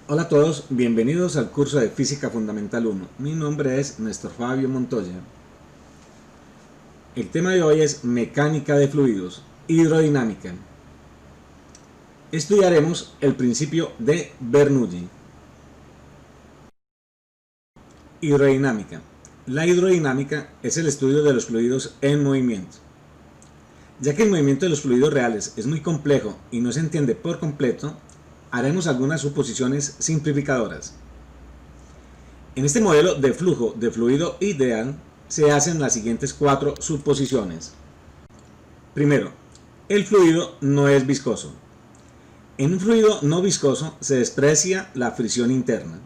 Hola a todos, bienvenidos al curso de Física Fundamental 1. Mi nombre es Néstor Fabio Montoya. El tema de hoy es mecánica de fluidos, hidrodinámica. Estudiaremos el principio de Bernoulli. Hidrodinámica. La hidrodinámica es el estudio de los fluidos en movimiento. Ya que el movimiento de los fluidos reales es muy complejo y no se entiende por completo, haremos algunas suposiciones simplificadoras. En este modelo de flujo de fluido ideal se hacen las siguientes 4 suposiciones. Primero, el fluido no es viscoso. En un fluido no viscoso se desprecia la fricción interna.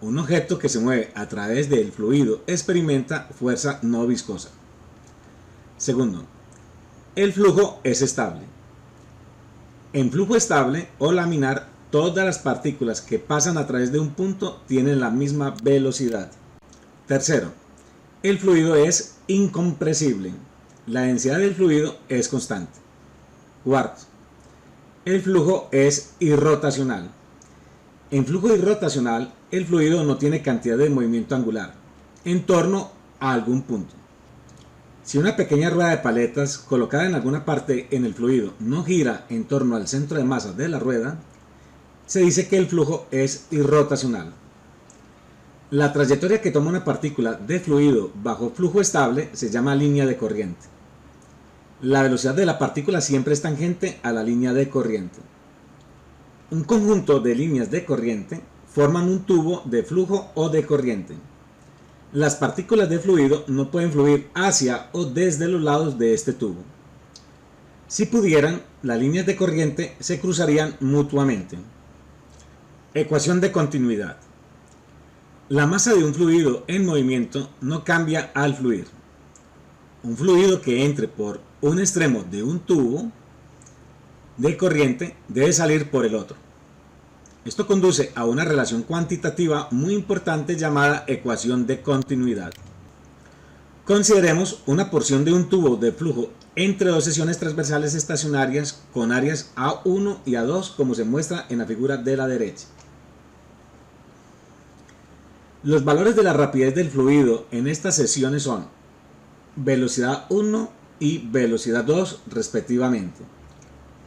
Un objeto que se mueve a través del fluido experimenta fuerza no viscosa. Segundo, el flujo es estable. En flujo estable o laminar, todas las partículas que pasan a través de un punto tienen la misma velocidad. Tercero, el fluido es incompresible. La densidad del fluido es constante. Cuarto, el flujo es irrotacional. En flujo irrotacional, el fluido no tiene cantidad de movimiento angular en torno a algún punto. Si una pequeña rueda de paletas colocada en alguna parte en el fluido no gira en torno al centro de masa de la rueda, se dice que el flujo es irrotacional. La trayectoria que toma una partícula de fluido bajo flujo estable se llama línea de corriente. La velocidad de la partícula siempre es tangente a la línea de corriente. Un conjunto de líneas de corriente forman un tubo de flujo o de corriente. Las partículas de fluido no pueden fluir hacia o desde los lados de este tubo. Si pudieran, las líneas de corriente se cruzarían mutuamente. Ecuación de continuidad. La masa de un fluido en movimiento no cambia al fluir. Un fluido que entre por un extremo de un tubo de corriente debe salir por el otro. Esto conduce a una relación cuantitativa muy importante llamada ecuación de continuidad. Consideremos una porción de un tubo de flujo entre dos secciones transversales estacionarias con áreas A1 y A2 como se muestra en la figura de la derecha. Los valores de la rapidez del fluido en estas secciones son velocidad 1 y velocidad 2 respectivamente.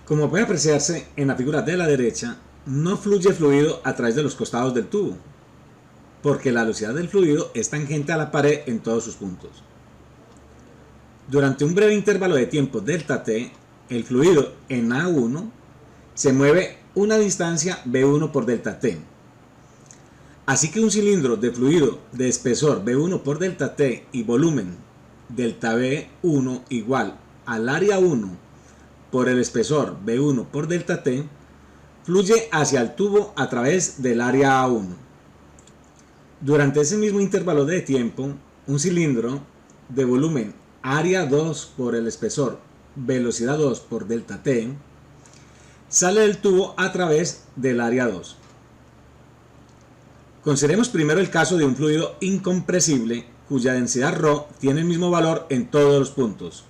Como puede apreciarse en la figura de la derecha, no fluye fluido a través de los costados del tubo, porque la velocidad del fluido es tangente a la pared en todos sus puntos. Durante un breve intervalo de tiempo delta t, el fluido en A1 se mueve una distancia B1 por delta t. Así que un cilindro de fluido de espesor B1 por delta t y volumen delta B1 igual al área 1 por el espesor B1 por delta t, fluye hacia el tubo a través del área A1. Durante ese mismo intervalo de tiempo, un cilindro de volumen área 2 por el espesor velocidad 2 por delta t sale del tubo a través del área 2. Consideremos primero el caso de un fluido incompresible cuya densidad ρ tiene el mismo valor en todos los puntos.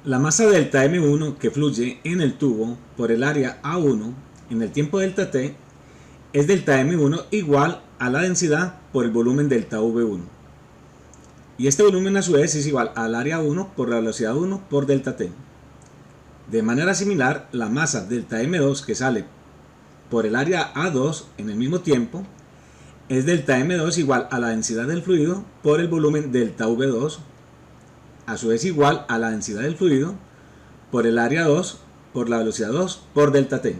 La masa delta M1 que fluye en el tubo por el área A1 en el tiempo delta t es delta M1 igual a la densidad por el volumen delta V1. Y este volumen a su vez es igual al área 1 por la velocidad 1 por delta t. De manera similar, la masa delta M2 que sale por el área A2 en el mismo tiempo es delta M2 igual a la densidad del fluido por el volumen delta V2, a su vez igual a la densidad del fluido por el área 2 por la velocidad 2 por delta t.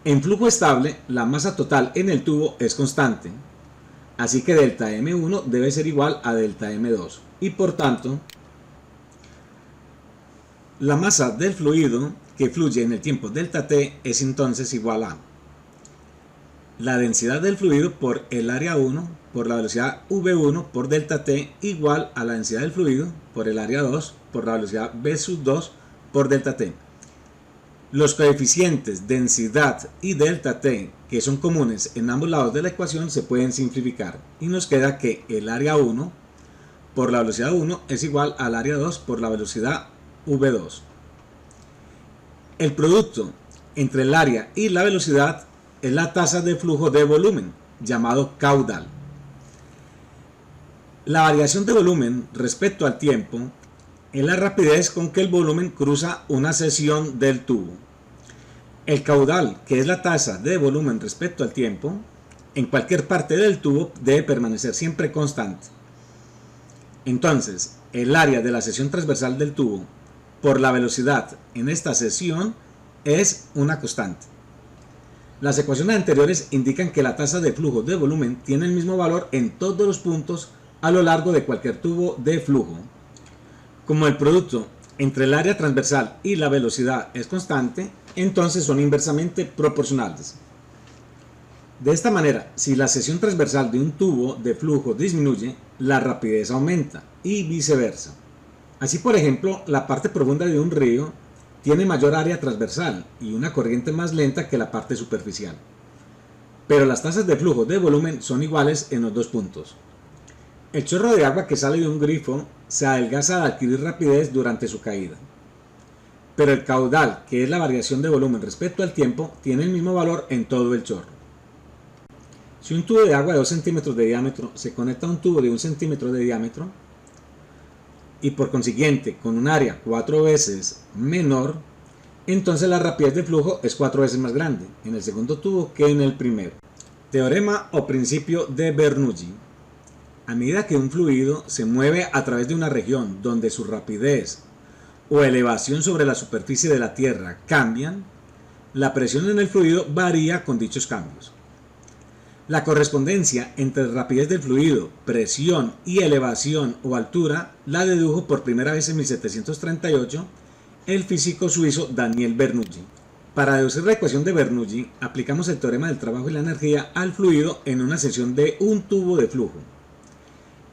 En flujo estable, la masa total en el tubo es constante, así que delta M1 debe ser igual a delta M2 y por tanto la masa del fluido que fluye en el tiempo delta t es entonces igual a la densidad del fluido por el área 1 por la velocidad V1 por delta t igual a la densidad del fluido por el área 2 por la velocidad V2 por delta t. Los coeficientes densidad y delta t que son comunes en ambos lados de la ecuación se pueden simplificar y nos queda que el área 1 por la velocidad 1 es igual al área 2 por la velocidad V2. El producto entre el área y la velocidad es la tasa de flujo de volumen, llamado caudal. La variación de volumen respecto al tiempo es la rapidez con que el volumen cruza una sección del tubo. El caudal, que es la tasa de volumen respecto al tiempo, en cualquier parte del tubo debe permanecer siempre constante. Entonces, el área de la sección transversal del tubo por la velocidad en esta sección es una constante. Las ecuaciones anteriores indican que la tasa de flujo de volumen tiene el mismo valor en todos los puntos a lo largo de cualquier tubo de flujo. Como el producto entre el área transversal y la velocidad es constante, entonces son inversamente proporcionales. De esta manera, si la sección transversal de un tubo de flujo disminuye, la rapidez aumenta y viceversa. Así, por ejemplo, la parte profunda de un río tiene mayor área transversal y una corriente más lenta que la parte superficial. Pero las tasas de flujo de volumen son iguales en los dos puntos. El chorro de agua que sale de un grifo se adelgaza al adquirir rapidez durante su caída. Pero el caudal, que es la variación de volumen respecto al tiempo, tiene el mismo valor en todo el chorro. Si un tubo de agua de 2 centímetros de diámetro se conecta a un tubo de 1 centímetro de diámetro y por consiguiente con un área 4 veces menor, entonces la rapidez de flujo es 4 veces más grande en el segundo tubo que en el primero. Teorema o principio de Bernoulli. A medida que un fluido se mueve a través de una región donde su rapidez o elevación sobre la superficie de la Tierra cambian, la presión en el fluido varía con dichos cambios. La correspondencia entre rapidez del fluido, presión y elevación o altura la dedujo por primera vez en 1738 el físico suizo Daniel Bernoulli. Para deducir la ecuación de Bernoulli, aplicamos el teorema del trabajo y la energía al fluido en una sección de un tubo de flujo.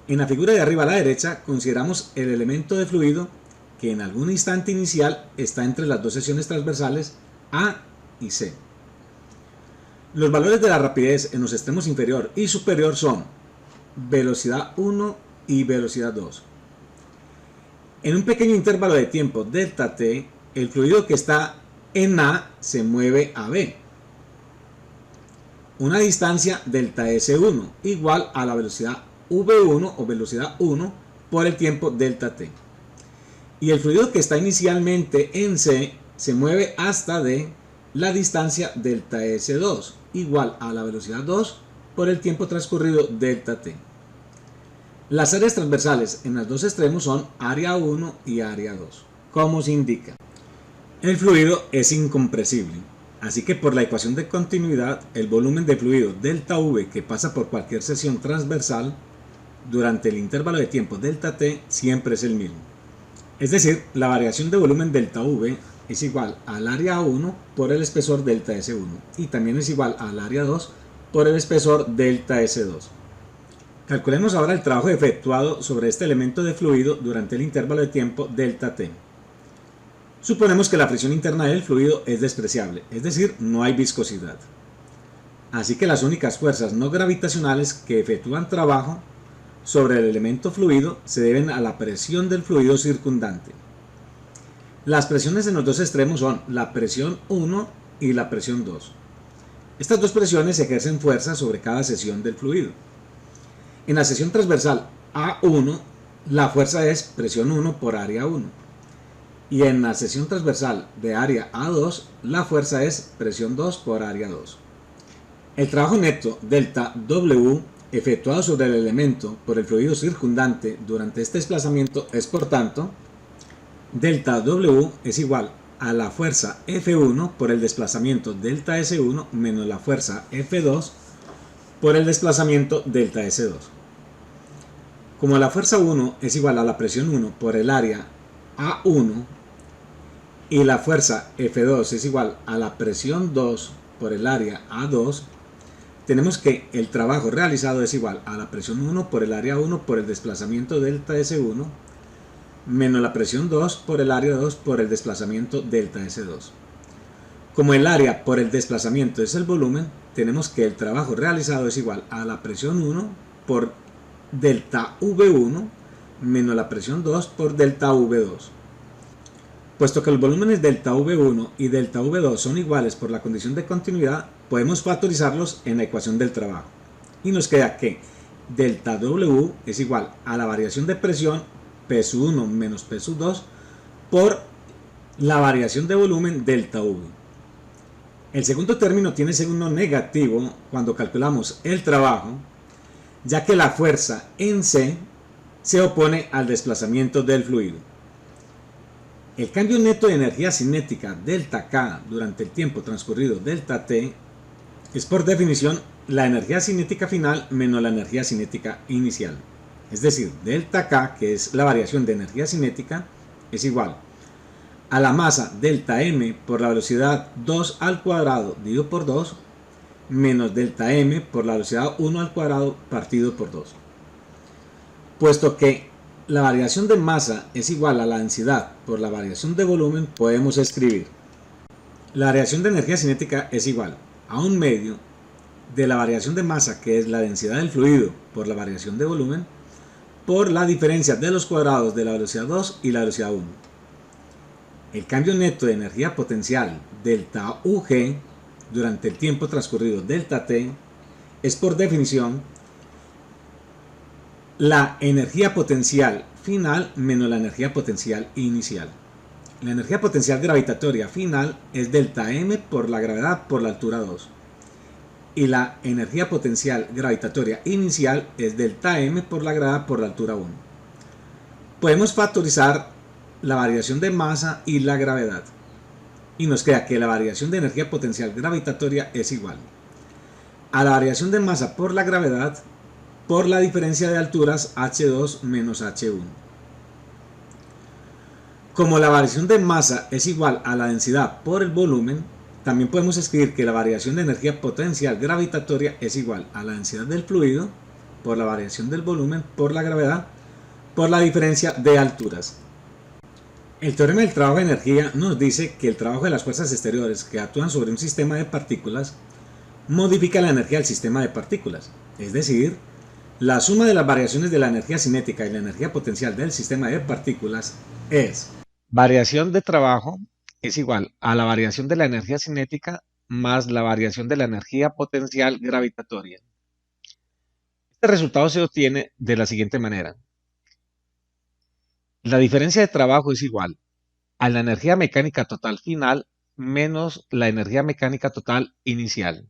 En la figura de arriba a la derecha consideramos el elemento de fluido que en algún instante inicial está entre las dos secciones transversales A y C. Los valores de la rapidez en los extremos inferior y superior son velocidad 1 y velocidad 2. En un pequeño intervalo de tiempo delta t, el fluido que está en A se mueve a B. Una distancia delta S1 igual a la velocidad V1 o velocidad 1 por el tiempo delta t. Y el fluido que está inicialmente en C se mueve hasta D, la distancia delta S2 igual a la velocidad 2 por el tiempo transcurrido delta t. Las áreas transversales en los dos extremos son área 1 y área 2, como se indica. El fluido es incompresible, así que por la ecuación de continuidad, el volumen de fluido delta V que pasa por cualquier sección transversal durante el intervalo de tiempo delta t siempre es el mismo. Es decir, la variación de volumen delta V es igual al área 1 por el espesor delta S1 y también es igual al área 2 por el espesor delta S2. Calculemos ahora el trabajo efectuado sobre este elemento de fluido durante el intervalo de tiempo delta t. Suponemos que la fricción interna del fluido es despreciable, es decir, no hay viscosidad. Así que las únicas fuerzas no gravitacionales que efectúan trabajo sobre el elemento fluido se deben a la presión del fluido circundante. Las presiones en los dos extremos son la presión 1 y la presión 2. Estas dos presiones ejercen fuerza sobre cada sección del fluido. En la sección transversal A1, la fuerza es presión 1 por área 1. Y en la sección transversal de área A2, la fuerza es presión 2 por área 2. El trabajo neto delta W efectuado sobre el elemento por el fluido circundante durante este desplazamiento es, por tanto, delta W es igual a la fuerza F1 por el desplazamiento delta S1 menos la fuerza F2 por el desplazamiento delta S2. Como la fuerza 1 es igual a la presión 1 por el área A1 y la fuerza F2 es igual a la presión 2 por el área A2, tenemos que el trabajo realizado es igual a la presión 1 por el área 1 por el desplazamiento delta S1 menos la presión 2 por el área 2 por el desplazamiento delta S2. Como el área por el desplazamiento es el volumen, tenemos que el trabajo realizado es igual a la presión 1 por delta V1 menos la presión 2 por delta V2. Puesto que los volúmenes delta V1 y delta V2 son iguales por la condición de continuidad, podemos factorizarlos en la ecuación del trabajo. Y nos queda que delta W es igual a la variación de presión P sub 1 menos P sub 2 por la variación de volumen delta V. El segundo término tiene signo negativo cuando calculamos el trabajo, ya que la fuerza en C se opone al desplazamiento del fluido. El cambio neto de energía cinética delta K durante el tiempo transcurrido delta T es por definición la energía cinética final menos la energía cinética inicial. Es decir, delta K, que es la variación de energía cinética, es igual a la masa delta M por la velocidad 2 al cuadrado dividido por 2 menos delta M por la velocidad 1 al cuadrado partido por 2. Puesto que la variación de masa es igual a la densidad por la variación de volumen, podemos escribir la variación de energía cinética es igual a un medio de la variación de masa, que es la densidad del fluido, por la variación de volumen, por la diferencia de los cuadrados de la velocidad 2 y la velocidad 1. El cambio neto de energía potencial delta UG durante el tiempo transcurrido delta T es por definición la energía potencial final menos la energía potencial inicial. La energía potencial gravitatoria final es delta M por la gravedad por la altura 2. Y la energía potencial gravitatoria inicial es delta M por la gravedad por la altura 1. Podemos factorizar la variación de masa y la gravedad. Y nos queda que la variación de energía potencial gravitatoria es igual a la variación de masa por la gravedad por la diferencia de alturas h2 menos h1. Como la variación de masa es igual a la densidad por el volumen, también podemos escribir que la variación de energía potencial gravitatoria es igual a la densidad del fluido por la variación del volumen por la gravedad por la diferencia de alturas. El teorema del trabajo de energía nos dice que el trabajo de las fuerzas exteriores que actúan sobre un sistema de partículas modifica la energía del sistema de partículas, es decir, la suma de las variaciones de la energía cinética y la energía potencial del sistema de partículas es variación de trabajo es igual a la variación de la energía cinética más la variación de la energía potencial gravitatoria. Este resultado se obtiene de la siguiente manera. La diferencia de trabajo es igual a la energía mecánica total final menos la energía mecánica total inicial.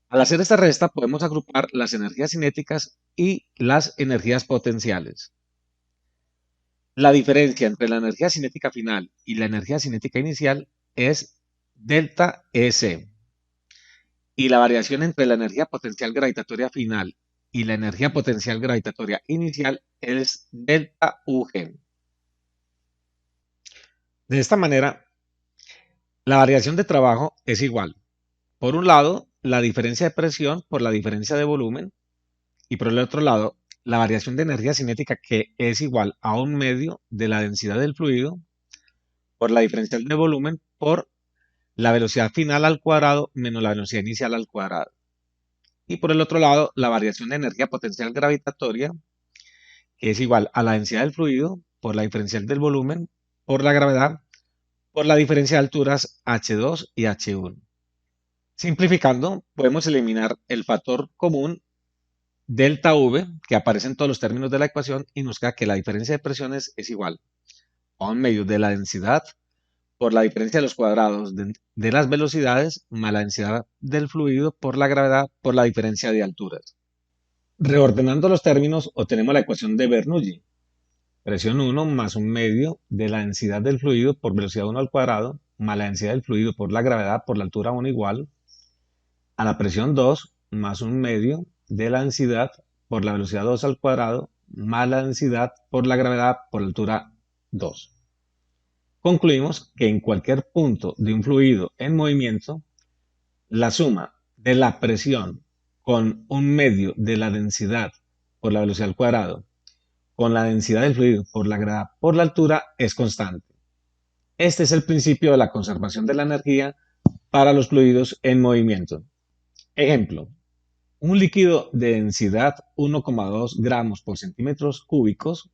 Al hacer esta resta podemos agrupar las energías cinéticas y las energías potenciales. La diferencia entre la energía cinética final y la energía cinética inicial es delta EC. Y la variación entre la energía potencial gravitatoria final y la energía potencial gravitatoria inicial es delta UG. De esta manera, la variación de trabajo es igual. Por un lado, la diferencia de presión por la diferencia de volumen, y por el otro lado, la variación de energía cinética, que es igual a un medio de la densidad del fluido por la diferencial de volumen por la velocidad final al cuadrado menos la velocidad inicial al cuadrado. Y por el otro lado, la variación de energía potencial gravitatoria, que es igual a la densidad del fluido por la diferencial del volumen por la gravedad por la diferencia de alturas h2 y h1. Simplificando, podemos eliminar el factor común delta V, que aparece en todos los términos de la ecuación, y nos queda que la diferencia de presiones es igual a un medio de la densidad por la diferencia de los cuadrados de las velocidades más la densidad del fluido por la gravedad por la diferencia de alturas. Reordenando los términos, obtenemos la ecuación de Bernoulli. Presión 1 más un medio de la densidad del fluido por velocidad 1 al cuadrado más la densidad del fluido por la gravedad por la altura 1 igual a la presión 2 más un medio de la densidad por la velocidad 2 al cuadrado más la densidad por la gravedad por la altura 2. Concluimos que en cualquier punto de un fluido en movimiento, la suma de la presión con un medio de la densidad por la velocidad al cuadrado con la densidad del fluido por la gravedad por la altura es constante. Este es el principio de la conservación de la energía para los fluidos en movimiento. Ejemplo, un líquido de densidad 1,2 gramos por centímetros cúbicos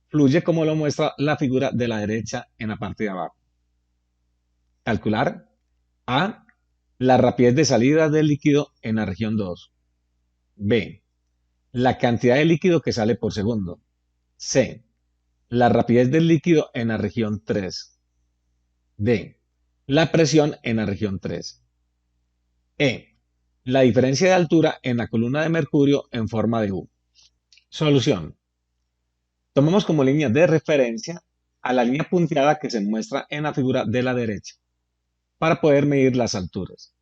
fluye como lo muestra la figura de la derecha en la parte de abajo. Calcular A, La rapidez de salida del líquido en la región 2. B. La cantidad de líquido que sale por segundo. C. La rapidez del líquido en la región 3. D. La presión en la región 3. E. La diferencia de altura en la columna de mercurio en forma de U. Solución. Tomamos como línea de referencia a la línea punteada que se muestra en la figura de la derecha para poder medir las alturas.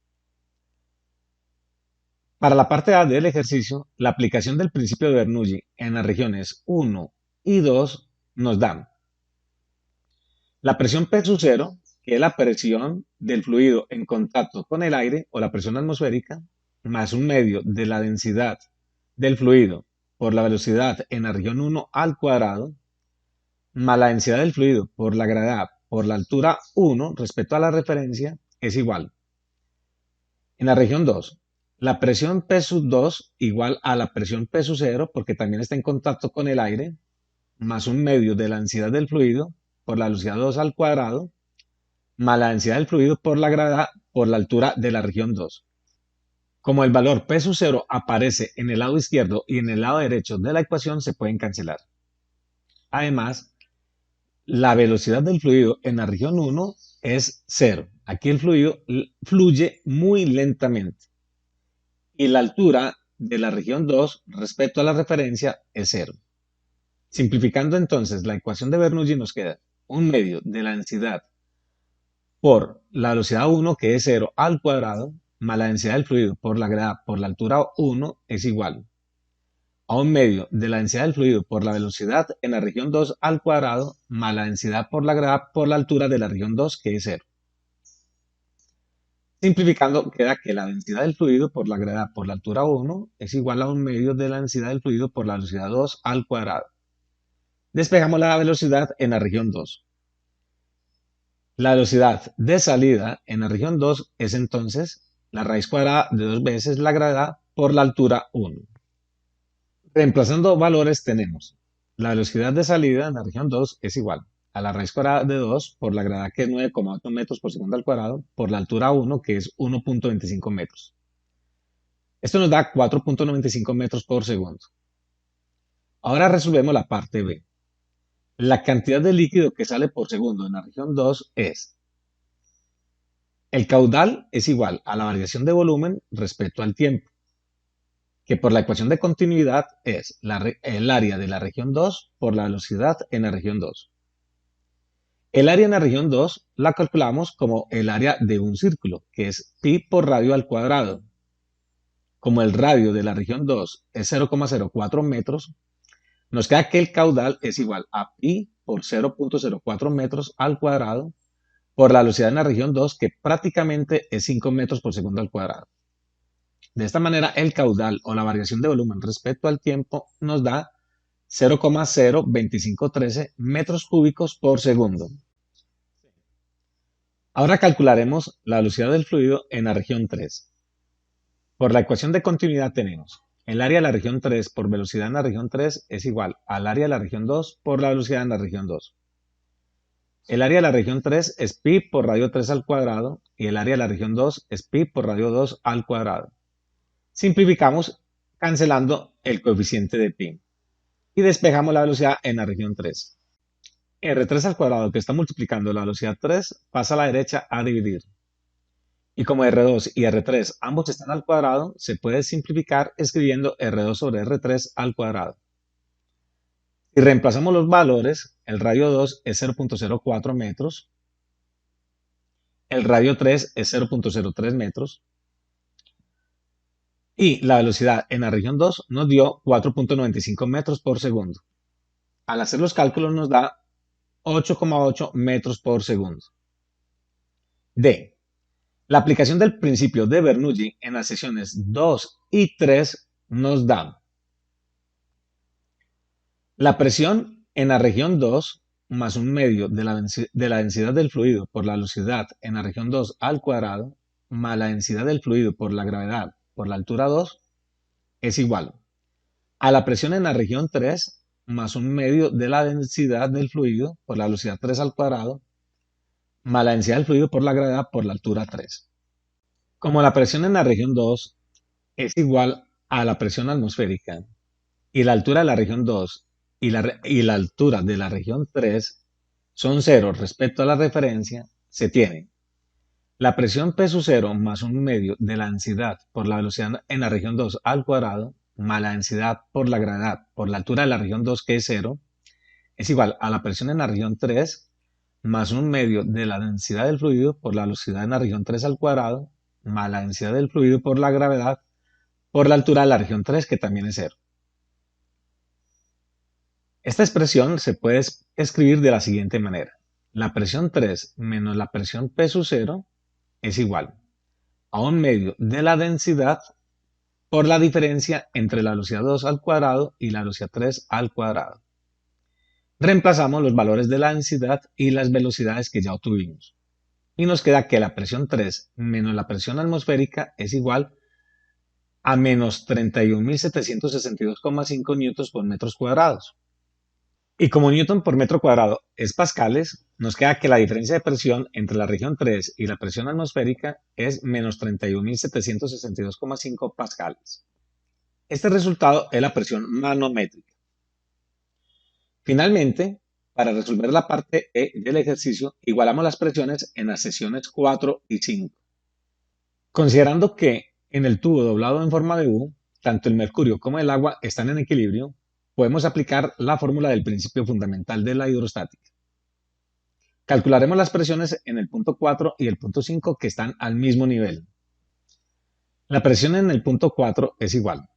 Para la parte A del ejercicio, la aplicación del principio de Bernoulli en las regiones 1 y 2 nos dan la presión P sub 0, que es la presión del fluido en contacto con el aire o la presión atmosférica, más un medio de la densidad del fluido por la velocidad en la región 1 al cuadrado, más la densidad del fluido por la gravedad por la altura 1 respecto a la referencia, es igual. En la región 2, la presión P sub 2 igual a la presión P sub 0, porque también está en contacto con el aire, más un medio de la densidad del fluido por la velocidad 2 al cuadrado, más la densidad del fluido por la gravedad por la altura de la región 2. Como el valor P sub 0 aparece en el lado izquierdo y en el lado derecho de la ecuación, se pueden cancelar. Además, la velocidad del fluido en la región 1 es 0. Aquí el fluido fluye muy lentamente. Y la altura de la región 2 respecto a la referencia es 0. Simplificando entonces la ecuación de Bernoulli nos queda un medio de la densidad por la velocidad 1, que es 0 al cuadrado, más la densidad del fluido por la gravedad por la altura 1 es igual a un medio de la densidad del fluido por la velocidad en la región 2 al cuadrado, más la densidad por la gravedad por la altura de la región 2, que es 0. Simplificando, queda que la densidad del fluido por la gravedad por la altura 1 es igual a un medio de la densidad del fluido por la velocidad 2 al cuadrado. Despejamos la velocidad en la región 2. La velocidad de salida en la región 2 es entonces la raíz cuadrada de 2 veces la gravedad por la altura 1. Reemplazando valores tenemos la velocidad de salida en la región 2 es igual a la raíz cuadrada de 2 por la gravedad, que es 9,8 metros por segundo al cuadrado, por la altura 1, que es 1,25 metros. Esto nos da 4,95 metros por segundo. Ahora resolvemos la parte B. La cantidad de líquido que sale por segundo en la región 2 es: el caudal es igual a la variación de volumen respecto al tiempo, que por la ecuación de continuidad es el área de la región 2 por la velocidad en la región 2. El área en la región 2 la calculamos como el área de un círculo, que es pi por radio al cuadrado. Como el radio de la región 2 es 0,04 metros, nos queda que el caudal es igual a pi por 0,04 metros al cuadrado por la velocidad en la región 2, que prácticamente es 5 metros por segundo al cuadrado. De esta manera, el caudal o la variación de volumen respecto al tiempo nos da 0,02513 metros cúbicos por segundo. Ahora calcularemos la velocidad del fluido en la región 3. Por la ecuación de continuidad tenemos el área de la región 3 por velocidad en la región 3 es igual al área de la región 2 por la velocidad en la región 2. El área de la región 3 es pi por radio 3 al cuadrado y el área de la región 2 es pi por radio 2 al cuadrado. Simplificamos cancelando el coeficiente de pi y despejamos la velocidad en la región 3. R3 al cuadrado, que está multiplicando la velocidad 3, pasa a la derecha a dividir. Y como R2 y R3 ambos están al cuadrado, se puede simplificar escribiendo R2 sobre R3 al cuadrado. Si reemplazamos los valores, el radio 2 es 0,04 metros, el radio 3 es 0,03 metros, y la velocidad en la región 2 nos dio 4,95 metros por segundo. Al hacer los cálculos nos da 8,8 metros por segundo. D. La aplicación del principio de Bernoulli en las secciones 2 y 3 nos da la presión en la región 2 más un medio de la densidad del fluido por la velocidad en la región 2 al cuadrado más la densidad del fluido por la gravedad por la altura 2 es igual a la presión en la región 3 más un medio de la densidad del fluido por la velocidad 3 al cuadrado más la densidad del fluido por la gravedad por la altura 3. Como la presión en la región 2 es igual a la presión atmosférica y la altura de la región 2 y la altura de la región 3 son cero respecto a la referencia, se tiene la presión P sub 0 más un medio de la densidad por la velocidad en la región 2 al cuadrado más la densidad por la gravedad por la altura de la región 2 que es cero es igual a la presión en la región 3 más un medio de la densidad del fluido por la velocidad en la región 3 al cuadrado más la densidad del fluido por la gravedad por la altura de la región 3 que también es cero. Esta expresión se puede escribir de la siguiente manera. La presión 3 menos la presión P sub 0 es igual a un medio de la densidad por la diferencia entre la velocidad 2 al cuadrado y la velocidad 3 al cuadrado. Reemplazamos los valores de la densidad y las velocidades que ya obtuvimos. Y nos queda que la presión 3 menos la presión atmosférica es igual a menos 31.762,5 newtons por metros cuadrados. Y como newton por metro cuadrado es pascales, nos queda que la diferencia de presión entre la región 3 y la presión atmosférica es menos 31.762,5 pascales. Este resultado es la presión manométrica. Finalmente, para resolver la parte E del ejercicio, igualamos las presiones en las secciones 4 y 5. Considerando que en el tubo doblado en forma de U, tanto el mercurio como el agua están en equilibrio, podemos aplicar la fórmula del principio fundamental de la hidrostática. Calcularemos las presiones en el punto 4 y el punto 5 que están al mismo nivel. La presión en el punto 4 es igual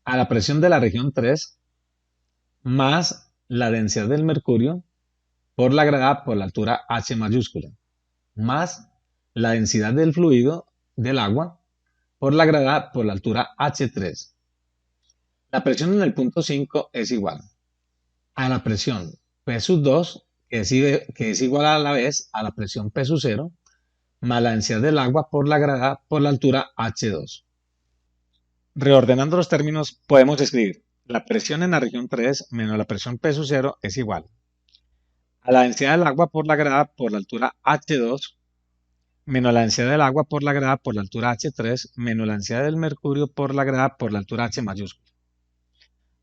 a la presión de la región 3 más la densidad del mercurio por la gravedad por la altura H mayúscula, más la densidad del fluido del agua por la gravedad por la altura H3. La presión en el punto 5 es igual a la presión P sub 2, que es igual a la vez a la presión P sub 0, más la densidad del agua por la gravedad por la altura H2. Reordenando los términos, podemos escribir la presión en la región 3 menos la presión P sub 0 es igual a la densidad del agua por la gravedad por la altura H2 menos la densidad del agua por la gravedad por la altura H3 menos la densidad del mercurio por la gravedad por la altura H mayúscula.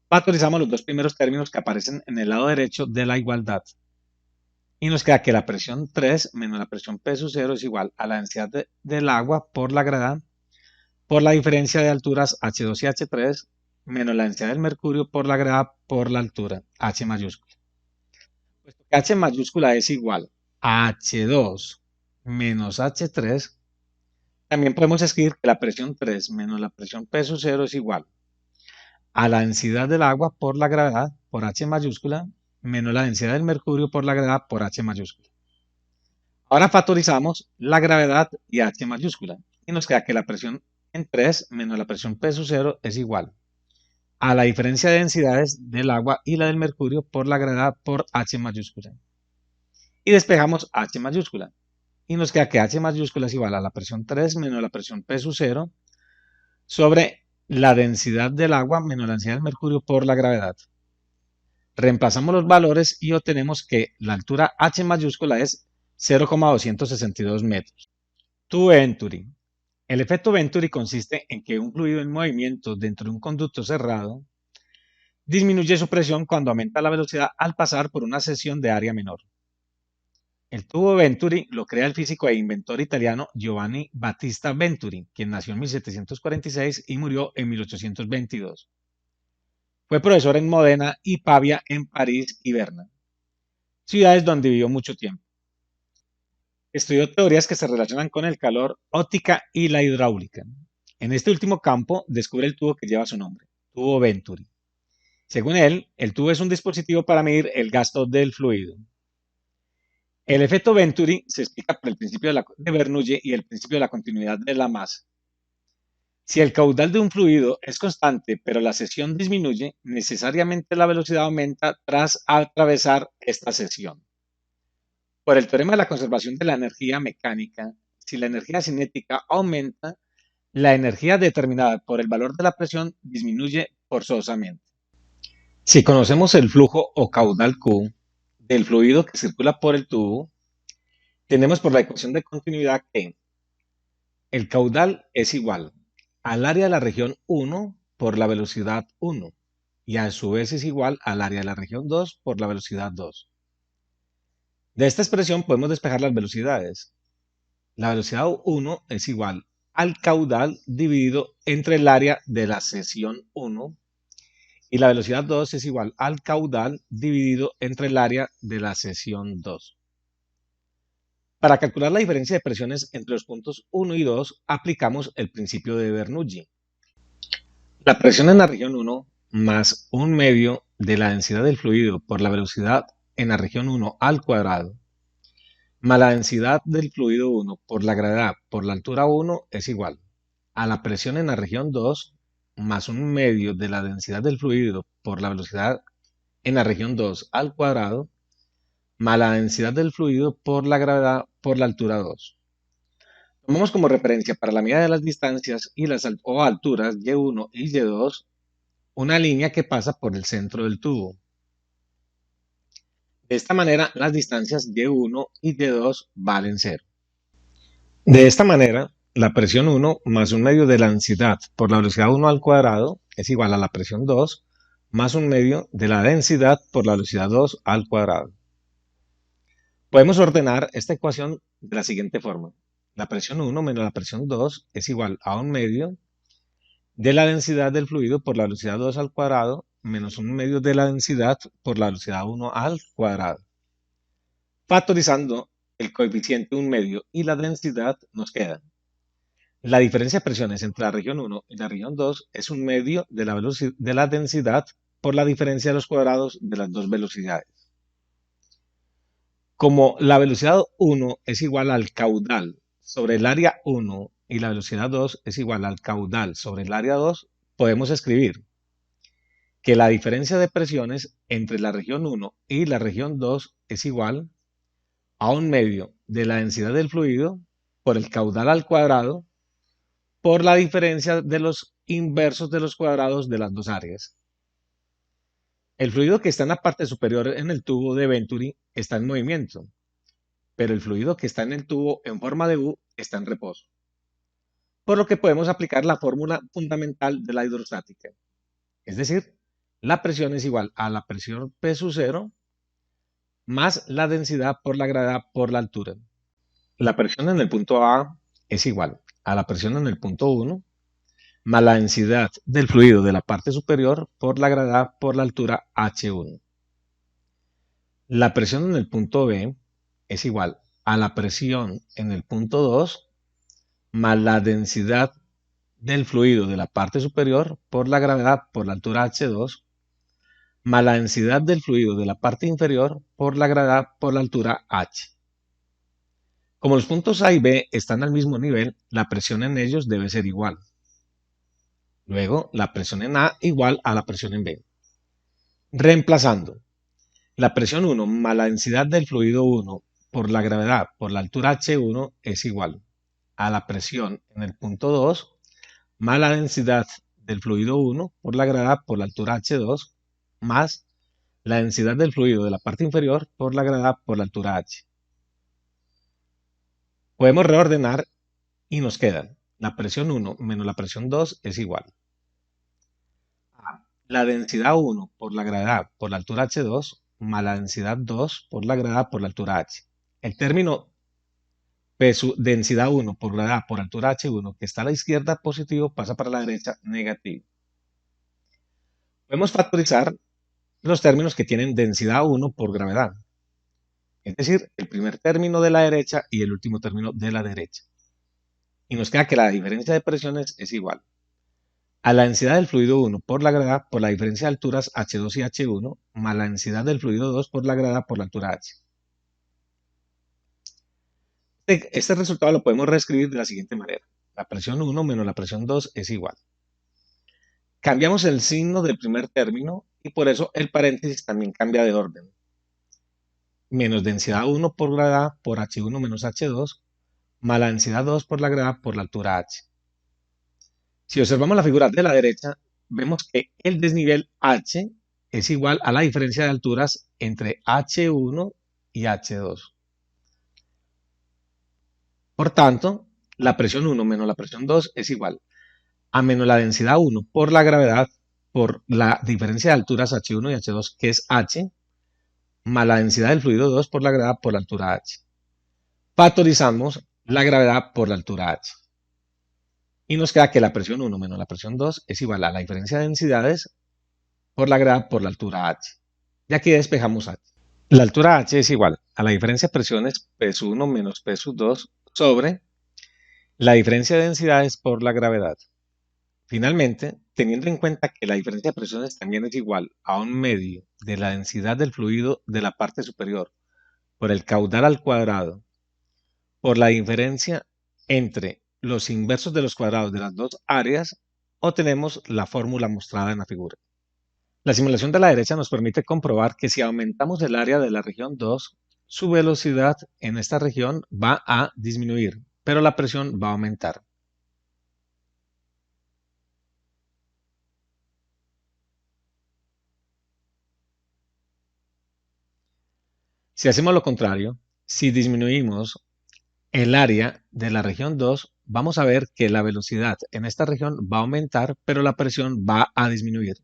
Factorizamos los dos primeros términos que aparecen en el lado derecho de la igualdad. Y nos queda que la presión 3 menos la presión P sub 0 es igual a la densidad del agua por la gravedad por la diferencia de alturas H2 y H3 menos la densidad del mercurio por la gravedad por la altura H mayúscula. Puesto que H mayúscula es igual a H2 menos H3, también podemos escribir que la presión 3 menos la presión P sub 0 es igual a la densidad del agua por la gravedad por H mayúscula menos la densidad del mercurio por la gravedad por H mayúscula. Ahora factorizamos la gravedad y H mayúscula y nos queda que la presión en 3 menos la presión P sub 0 es igual a la diferencia de densidades del agua y la del mercurio por la gravedad por H mayúscula. Y despejamos H mayúscula y nos queda que H mayúscula es igual a la presión 3 menos la presión P sub 0 sobre la densidad del agua menos la densidad del mercurio por la gravedad. Reemplazamos los valores y obtenemos que la altura H mayúscula es 0,262 metros. Tubo Venturi. El efecto Venturi consiste en que un fluido en movimiento dentro de un conducto cerrado disminuye su presión cuando aumenta la velocidad al pasar por una sección de área menor. El tubo Venturi lo crea el físico e inventor italiano Giovanni Battista Venturi, quien nació en 1746 y murió en 1822. Fue profesor en Modena y Pavia en París y Berna, ciudades donde vivió mucho tiempo. Estudió teorías que se relacionan con el calor, óptica y la hidráulica. En este último campo descubre el tubo que lleva su nombre, tubo Venturi. Según él, el tubo es un dispositivo para medir el gasto del fluido. El efecto Venturi se explica por el principio de Bernoulli y el principio de la continuidad de la masa. Si el caudal de un fluido es constante, pero la sección disminuye, necesariamente la velocidad aumenta tras atravesar esta sección. Por el teorema de la conservación de la energía mecánica, si la energía cinética aumenta, la energía determinada por el valor de la presión disminuye forzosamente. Si conocemos el flujo o caudal Q del fluido que circula por el tubo, tenemos por la ecuación de continuidad que El caudal es igual al área de la región 1 por la velocidad 1 y a su vez es igual al área de la región 2 por la velocidad 2. De esta expresión podemos despejar las velocidades. La velocidad 1 es igual al caudal dividido entre el área de la sección 1 y la velocidad 2 es igual al caudal dividido entre el área de la sección 2. Para calcular la diferencia de presiones entre los puntos 1 y 2, aplicamos el principio de Bernoulli. La presión en la región 1 más un medio de la densidad del fluido por la velocidad en la región 1 al cuadrado más la densidad del fluido 1 por la gravedad por la altura 1 es igual a la presión en la región 2 más un medio de la densidad del fluido por la velocidad en la región 2 al cuadrado más la densidad del fluido por la gravedad por la altura 2. Tomamos como referencia para la medida de las distancias y las alturas y1 y y2 una línea que pasa por el centro del tubo. De esta manera, las distancias y1 y y2 valen 0. De esta manera, la presión 1 más un medio de la densidad por la velocidad 1 al cuadrado es igual a la presión 2 más un medio de la densidad por la velocidad 2 al cuadrado. Podemos ordenar esta ecuación de la siguiente forma. La presión 1 menos la presión 2 es igual a un medio de la densidad del fluido por la velocidad 2 al cuadrado menos un medio de la densidad por la velocidad 1 al cuadrado. Factorizando el coeficiente 1 medio y la densidad nos queda. La diferencia de presiones entre la región 1 y la región 2 es un medio de la densidad por la diferencia de los cuadrados de las dos velocidades. Como la velocidad 1 es igual al caudal sobre el área 1 y la velocidad 2 es igual al caudal sobre el área 2, podemos escribir que la diferencia de presiones entre la región 1 y la región 2 es igual a un medio de la densidad del fluido por el caudal al cuadrado por la diferencia de los inversos de los cuadrados de las dos áreas. El fluido que está en la parte superior en el tubo de Venturi está en movimiento, pero el fluido que está en el tubo en forma de U está en reposo. Por lo que podemos aplicar la fórmula fundamental de la hidrostática. Es decir, la presión es igual a la presión P sub 0 más la densidad por la gravedad por la altura. La presión en el punto A es igual a la presión en el punto 1 más la densidad del fluido de la parte superior por la gravedad por la altura H1. La presión en el punto B es igual a la presión en el punto 2 más la densidad del fluido de la parte superior por la gravedad por la altura H2 más la densidad del fluido de la parte inferior por la gravedad por la altura H. Como los puntos A y B están al mismo nivel, la presión en ellos debe ser igual. Luego, la presión en A igual a la presión en B. Reemplazando la presión 1 más la densidad del fluido 1 por la gravedad por la altura H1 es igual a la presión en el punto 2 más la densidad del fluido 1 por la gravedad por la altura H2 más la densidad del fluido de la parte inferior por la gravedad por la altura H. Podemos reordenar y nos queda la presión 1 menos la presión 2 es igual a la densidad 1 por la gravedad por la altura H2 más la densidad 2 por la gravedad por la altura H. El término peso densidad 1 por gravedad por altura H1 que está a la izquierda positivo pasa para la derecha negativo. Podemos factorizar los términos que tienen densidad 1 por gravedad. Es decir, el primer término de la derecha y el último término de la derecha. Y nos queda que la diferencia de presiones es igual a la densidad del fluido 1 por la gravedad por la diferencia de alturas H2 y H1 más la densidad del fluido 2 por la gravedad por la altura H. Este resultado lo podemos reescribir de la siguiente manera. La presión 1 menos la presión 2 es igual. Cambiamos el signo del primer término y por eso el paréntesis también cambia de orden. Menos densidad 1 por gravedad por H1 menos H2 más la densidad 2 por la gravedad por la altura H. Si observamos la figura de la derecha, vemos que el desnivel H es igual a la diferencia de alturas entre H1 y H2. Por tanto, la presión 1 menos la presión 2 es igual a menos la densidad 1 por la gravedad por la diferencia de alturas H1 y H2, que es H, más la densidad del fluido 2 por la gravedad por la altura H. Factorizamos la gravedad por la altura H. Y nos queda que la presión 1 menos la presión 2 es igual a la diferencia de densidades por la gravedad por la altura H. Y aquí despejamos H. La altura H es igual a la diferencia de presiones P1 menos P2 sobre la diferencia de densidades por la gravedad. Finalmente, teniendo en cuenta que la diferencia de presiones también es igual a un medio de la densidad del fluido de la parte superior por el caudal al cuadrado por la diferencia entre los inversos de los cuadrados de las dos áreas, obtenemos la fórmula mostrada en la figura. La simulación de la derecha nos permite comprobar que si aumentamos el área de la región 2, su velocidad en esta región va a disminuir, pero la presión va a aumentar. Si hacemos lo contrario, si disminuimos el área de la región 2, vamos a ver que la velocidad en esta región va a aumentar, pero la presión va a disminuir.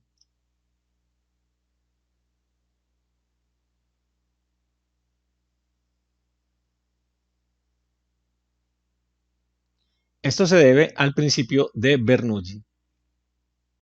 Esto se debe al principio de Bernoulli.